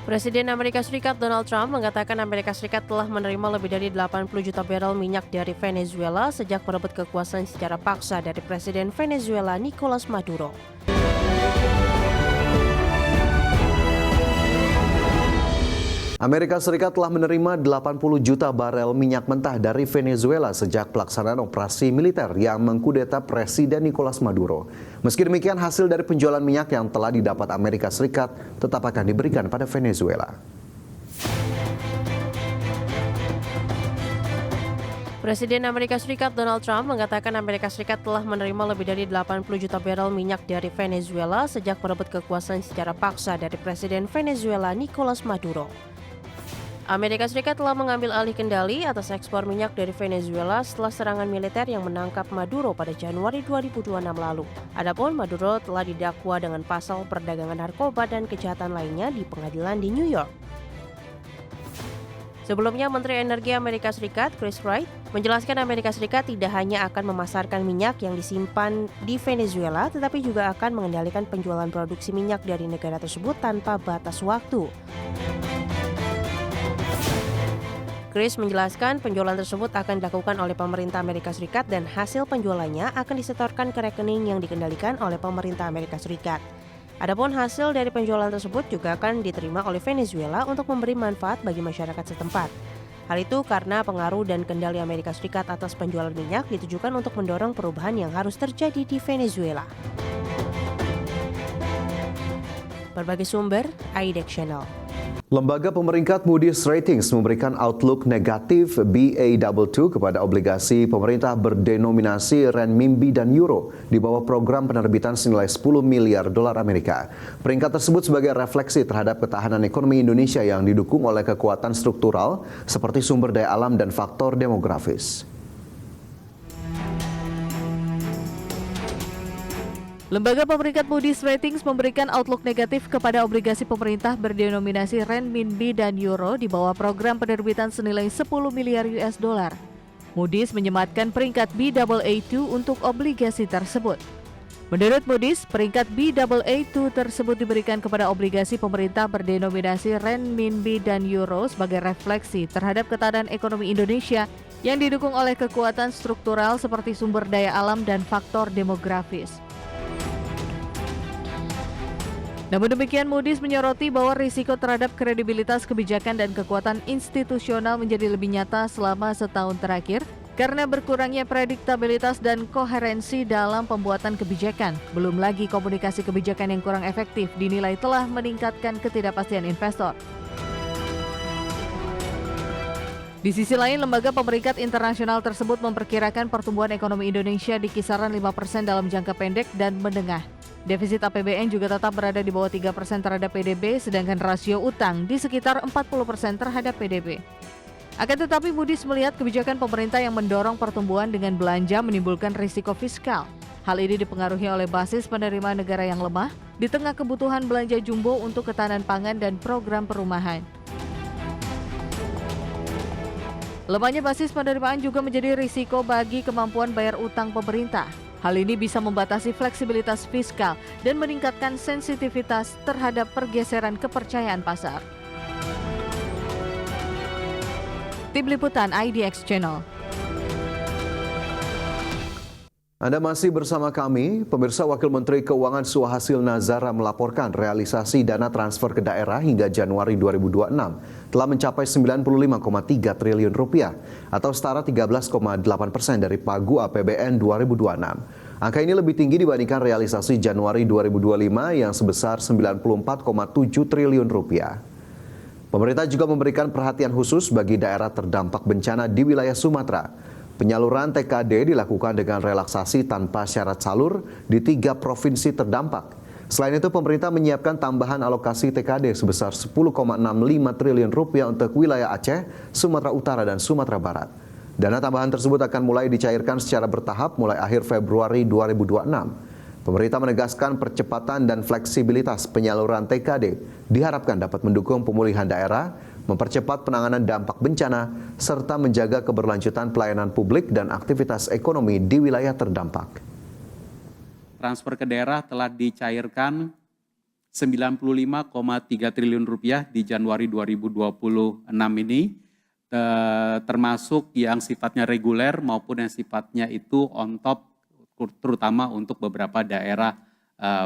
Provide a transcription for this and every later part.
Presiden Amerika Serikat Donald Trump mengatakan Amerika Serikat telah menerima lebih dari 80 juta barel minyak dari Venezuela sejak merebut kekuasaan secara paksa dari Presiden Venezuela Nicolas Maduro. Amerika Serikat telah menerima 80 juta barel minyak mentah dari Venezuela sejak pelaksanaan operasi militer yang mengkudeta Presiden Nicolas Maduro. Meski demikian, hasil dari penjualan minyak yang telah didapat Amerika Serikat tetap akan diberikan pada Venezuela. Presiden Amerika Serikat Donald Trump mengatakan Amerika Serikat telah menerima lebih dari 80 juta barel minyak dari Venezuela sejak merebut kekuasaan secara paksa dari Presiden Venezuela Nicolas Maduro. Amerika Serikat telah mengambil alih kendali atas ekspor minyak dari Venezuela setelah serangan militer yang menangkap Maduro pada Januari 2026 lalu. Adapun Maduro telah didakwa dengan pasal perdagangan narkoba dan kejahatan lainnya di pengadilan di New York. Sebelumnya, Menteri Energi Amerika Serikat Chris Wright menjelaskan Amerika Serikat tidak hanya akan memasarkan minyak yang disimpan di Venezuela, tetapi juga akan mengendalikan penjualan produksi minyak dari negara tersebut tanpa batas waktu. Chris menjelaskan penjualan tersebut akan dilakukan oleh pemerintah Amerika Serikat dan hasil penjualannya akan disetorkan ke rekening yang dikendalikan oleh pemerintah Amerika Serikat. Adapun hasil dari penjualan tersebut juga akan diterima oleh Venezuela untuk memberi manfaat bagi masyarakat setempat. Hal itu karena pengaruh dan kendali Amerika Serikat atas penjualan minyak ditujukan untuk mendorong perubahan yang harus terjadi di Venezuela. Berbagai sumber, IDEX Channel. Lembaga pemeringkat Moody's Ratings memberikan outlook negatif Baa2 kepada obligasi pemerintah berdenominasi renminbi dan euro di bawah program penerbitan senilai 10 miliar dolar Amerika. Peringkat tersebut sebagai refleksi terhadap ketahanan ekonomi Indonesia yang didukung oleh kekuatan struktural seperti sumber daya alam dan faktor demografis. Lembaga pemeringkat Moody's Ratings memberikan outlook negatif kepada obligasi pemerintah berdenominasi renminbi dan euro di bawah program penerbitan senilai 10 miliar US dollar. Moody's menyematkan peringkat Baa2 untuk obligasi tersebut. Menurut Moody's, peringkat Baa2 tersebut diberikan kepada obligasi pemerintah berdenominasi renminbi dan euro sebagai refleksi terhadap ketahanan ekonomi Indonesia yang didukung oleh kekuatan struktural seperti sumber daya alam dan faktor demografis. Namun demikian, Moody's menyoroti bahwa risiko terhadap kredibilitas kebijakan dan kekuatan institusional menjadi lebih nyata selama setahun terakhir karena berkurangnya prediktabilitas dan koherensi dalam pembuatan kebijakan. Belum lagi komunikasi kebijakan yang kurang efektif dinilai telah meningkatkan ketidakpastian investor. Di sisi lain, lembaga pemeringkat internasional tersebut memperkirakan pertumbuhan ekonomi Indonesia di kisaran 5% dalam jangka pendek dan menengah. Defisit APBN juga tetap berada di bawah 3% terhadap PDB, sedangkan rasio utang di sekitar 40% terhadap PDB. Akan tetapi Moody's melihat kebijakan pemerintah yang mendorong pertumbuhan dengan belanja menimbulkan risiko fiskal. Hal ini dipengaruhi oleh basis penerimaan negara yang lemah di tengah kebutuhan belanja jumbo untuk ketahanan pangan dan program perumahan. Lemahnya basis penerimaan juga menjadi risiko bagi kemampuan bayar utang pemerintah. Hal ini bisa membatasi fleksibilitas fiskal dan meningkatkan sensitivitas terhadap pergeseran kepercayaan pasar. Tim Liputan IDX Channel. Anda masih bersama kami, pemirsa. Wakil Menteri Keuangan Suhasil Nazara melaporkan realisasi dana transfer ke daerah hingga Januari 2026 telah mencapai 95,3 triliun rupiah atau setara 13,8% dari pagu APBN 2026. Angka ini lebih tinggi dibandingkan realisasi Januari 2025 yang sebesar 94,7 triliun rupiah. Pemerintah juga memberikan perhatian khusus bagi daerah terdampak bencana di wilayah Sumatera. Penyaluran TKD dilakukan dengan relaksasi tanpa syarat salur di 3 provinsi terdampak. Selain itu, pemerintah menyiapkan tambahan alokasi TKD sebesar 10,65 triliun rupiah untuk wilayah Aceh, Sumatera Utara, dan Sumatera Barat. Dana tambahan tersebut akan mulai dicairkan secara bertahap mulai akhir Februari 2026. Pemerintah menegaskan percepatan dan fleksibilitas penyaluran TKD diharapkan dapat mendukung pemulihan daerah, mempercepat penanganan dampak bencana, serta menjaga keberlanjutan pelayanan publik dan aktivitas ekonomi di wilayah terdampak. Transfer ke daerah telah dicairkan 95,3 triliun rupiah di Januari 2026 ini, termasuk yang sifatnya reguler maupun yang sifatnya itu on top, terutama untuk beberapa daerah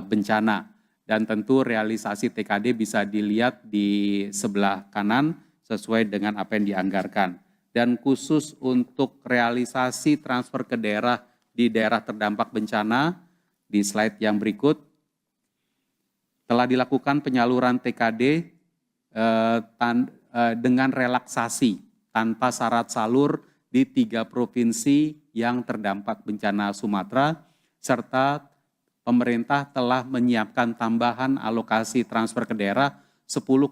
bencana. Dan tentu realisasi TKD bisa dilihat di sebelah kanan sesuai dengan apa yang dianggarkan. Dan khusus untuk realisasi transfer ke daerah di daerah terdampak bencana, di slide yang berikut, telah dilakukan penyaluran TKD dengan relaksasi tanpa syarat salur di 3 provinsi yang terdampak bencana Sumatera, serta pemerintah telah menyiapkan tambahan alokasi transfer ke daerah 10,65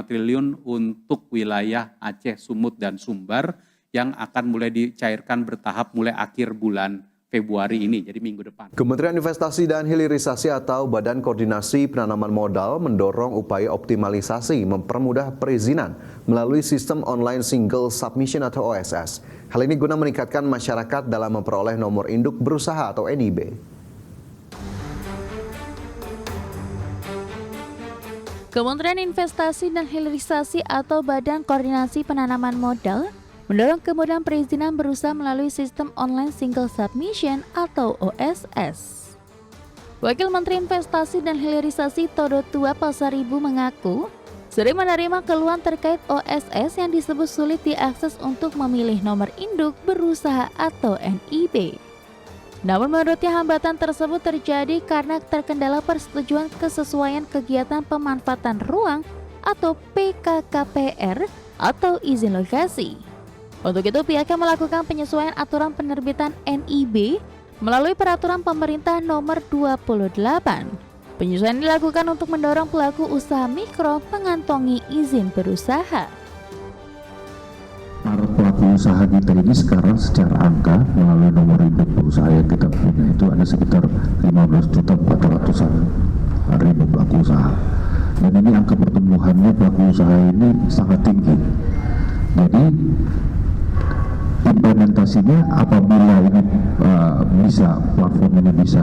triliun untuk wilayah Aceh, Sumut, dan Sumbar yang akan mulai dicairkan bertahap mulai akhir bulan Februari ini, jadi minggu depan. Kementerian Investasi dan Hilirisasi atau Badan Koordinasi Penanaman Modal mendorong upaya optimalisasi mempermudah perizinan melalui sistem online single submission atau OSS. Hal ini guna meningkatkan masyarakat dalam memperoleh nomor induk berusaha atau NIB. Kementerian Investasi dan Hilirisasi atau Badan Koordinasi Penanaman Modal mendorong kemudahan perizinan berusaha melalui sistem online single submission atau OSS. Wakil Menteri Investasi dan Hilirisasi Todo Tua Pasaribu mengaku sering menerima keluhan terkait OSS yang disebut sulit diakses untuk memilih nomor induk berusaha atau NIB. Namun menurutnya hambatan tersebut terjadi karena terkendala persetujuan kesesuaian kegiatan pemanfaatan ruang atau PKKPR atau izin lokasi. Untuk itu pihaknya melakukan penyesuaian aturan penerbitan NIB melalui peraturan pemerintah nomor 28. Penyesuaian dilakukan untuk mendorong pelaku usaha mikro mengantongi izin berusaha. Para pelaku usaha kita ini sekarang secara angka melalui nomor induk berusaha yang kita punya itu ada sekitar 15.400.000 pelaku usaha. Dan ini angka pertumbuhannya pelaku usaha ini sangat tinggi. Jadi implementasinya apabila ini platform ini bisa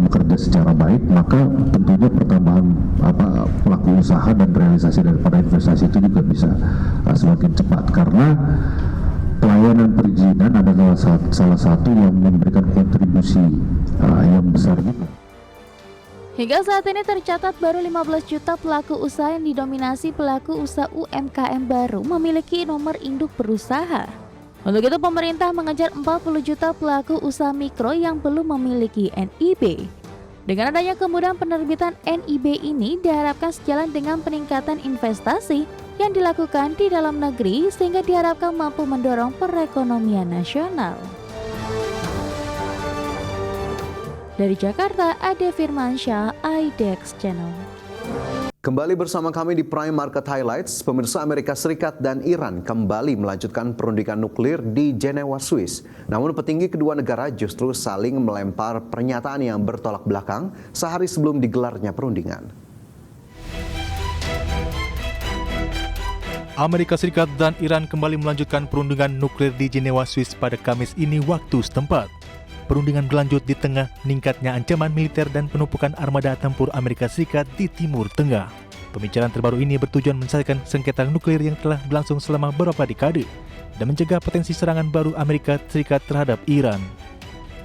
bekerja secara baik, maka tentunya pertambahan pelaku usaha dan realisasi daripada investasi itu juga bisa semakin cepat, karena pelayanan perizinan adalah salah satu yang memberikan kontribusi yang besar juga. Hingga saat ini tercatat baru 15 juta pelaku usaha yang didominasi pelaku usaha UMKM baru memiliki nomor induk berusaha. Untuk itu pemerintah mengejar 40 juta pelaku usaha mikro yang belum memiliki NIB. Dengan adanya kemudahan penerbitan NIB ini diharapkan sejalan dengan peningkatan investasi yang dilakukan di dalam negeri sehingga diharapkan mampu mendorong perekonomian nasional. Dari Jakarta, Ade Firmansyah, IDEX Channel. Kembali bersama kami di Prime Market Highlights, pemirsa. Amerika Serikat dan Iran kembali melanjutkan perundingan nuklir di Jenewa, Swiss. Namun petinggi kedua negara justru saling melempar pernyataan yang bertolak belakang sehari sebelum digelarnya perundingan. Amerika Serikat dan Iran kembali melanjutkan perundingan nuklir di Jenewa, Swiss pada Kamis ini waktu setempat. Perundingan berlanjut di tengah meningkatnya ancaman militer dan penumpukan armada tempur Amerika Serikat di Timur Tengah. Pembicaraan terbaru ini bertujuan menyelesaikan sengketa nuklir yang telah berlangsung selama beberapa dekade dan mencegah potensi serangan baru Amerika Serikat terhadap Iran.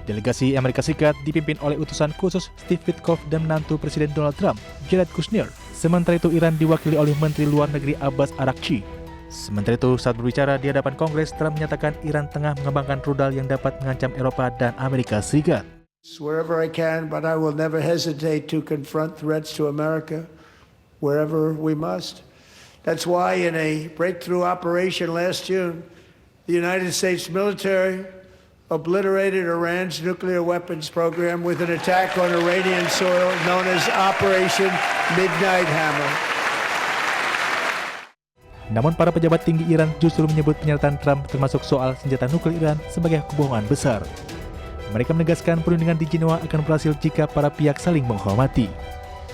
Delegasi Amerika Serikat dipimpin oleh utusan khusus Steve Witkoff dan menantu Presiden Donald Trump, Jared Kushner. Sementara itu Iran diwakili oleh Menteri Luar Negeri Abbas Araghchi. Sementara itu, saat berbicara di hadapan Kongres, Trump menyatakan Iran tengah mengembangkan rudal yang dapat mengancam Eropa dan Amerika Serikat. Wherever I can, but I will never hesitate to confront threats to America wherever we must. That's why in a breakthrough operation last June, the United States military obliterated Iran's nuclear weapons program with an attack on Iranian soil known as Operation Midnight Hammer. Namun para pejabat tinggi Iran justru menyebut pernyataan Trump termasuk soal senjata nuklir Iran sebagai kebohongan besar. Mereka menegaskan perundingan di Jenewa akan berhasil jika para pihak saling menghormati.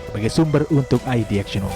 Sebagai sumber untuk IDX Channel.